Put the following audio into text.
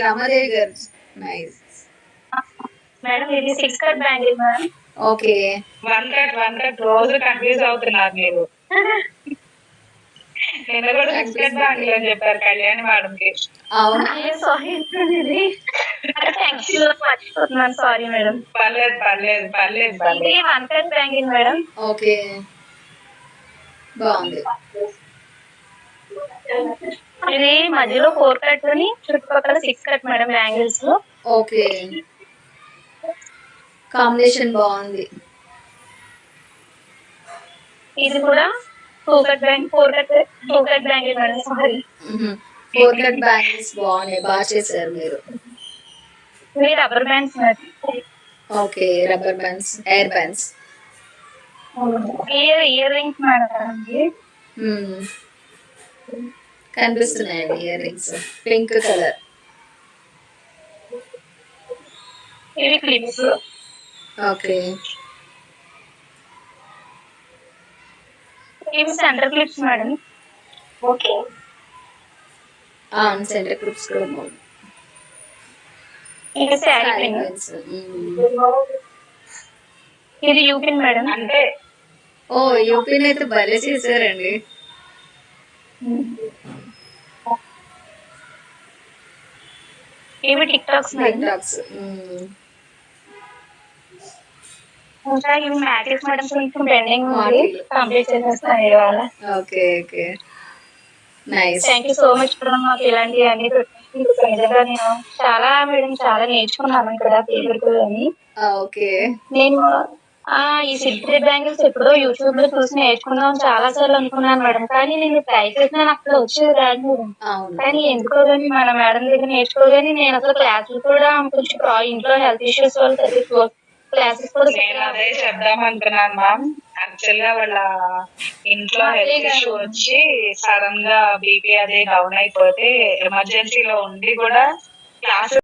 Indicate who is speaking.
Speaker 1: రమాదేవి గారు. Nice.
Speaker 2: Madam ఇది 6 cut bangle madam.
Speaker 1: Okay.
Speaker 2: 1 cut రోజు కన్ఫ్యూజ్ అవుతున్నారు మీరు. నిన్న కూడా 6 కట్ బ్యాంగిల్ అని చెప్పారు కళ్యాణి మేడం కి.
Speaker 1: అవునా?
Speaker 2: సారీ మర్చిపోతున్నాను, సారీ మేడం. పర్లేదు పర్లేదు పర్లేదు పర్లేదు. ఇది 1 కట్ బ్యాంగిల్ మేడం.
Speaker 1: ఓకే, బాగుంది.
Speaker 2: ఇది మధ్యలో 4 కట్ అని చుట్టుపక్కల 6 cut madam bangles.
Speaker 1: Okay, combination బాగుంది.
Speaker 2: ఇది కూడా 4 cut bangle madam. Sorry,
Speaker 1: 4 cut bangles బాగున్నాయి, బాగా చేశారు మీరు.
Speaker 2: ఇది rubber bands madam.
Speaker 1: Okay, rubber bands, air bands.
Speaker 2: Ear rings madam.
Speaker 1: కనిపిస్తున్నాయండి ఇయర్ రింగ్స్, పింక్ కలర్.
Speaker 2: ఇవి క్లిప్స్.
Speaker 1: ఓకే,
Speaker 2: ఇవి centre clips madam. Okay,
Speaker 1: centre clips కూడా బాగుంది.
Speaker 2: ఇది శారీ పిన్. ఇది యూపిన్ మేడం. అంటే
Speaker 1: ఓ, యూపిన్ అయితే భలే చేశారండి.
Speaker 2: ఇవి టిక్ టాక్స్ మేడం. ఇంకా ఇవి మ్యాచెస్ మేడం, కొంచెం బెండింగ్ ఉంది, కంప్లీట్ చేసేస్తాను ఇవాళ.
Speaker 1: Okay okay, nice.
Speaker 2: Thank you so much madam. మాకు ఇలాంటివన్నీ నిజంగా నేను చాలా మేడం చాలా నేర్చుకున్నాను ఇక్కడ అని.
Speaker 1: ఓకే,
Speaker 2: నేను ఈ సిల్క్ బ్యాంగిల్స్ ఎప్పుడో యూట్యూబ్ లో చూసి నేర్చుకున్నాం చాలా సార్లు అనుకున్నాను మేడం, కానీ నేను ట్రై చేసినాను అక్కడ వచ్చేది రాదు మేడం. కానీ ఎందుకో కానీ మన మేడం దగ్గర నేర్చుకోగానే నేను అసలు క్లాసులు కూడా కొంచెం ఇంట్లో హెల్త్ ఇష్యూస్ వల్ల క్లాసెస్ కూడా నేను అదే చెప్దాం అనుకున్నాను మ్యామ్. యాక్చువల్ గా వాళ్ళ ఇంట్లో హెల్త్ ఇష్యూ వచ్చి సడన్ గా బీపీ అదే డౌన్ అయిపోతే ఎమర్జెన్సీలో ఉండి కూడా క్లాస్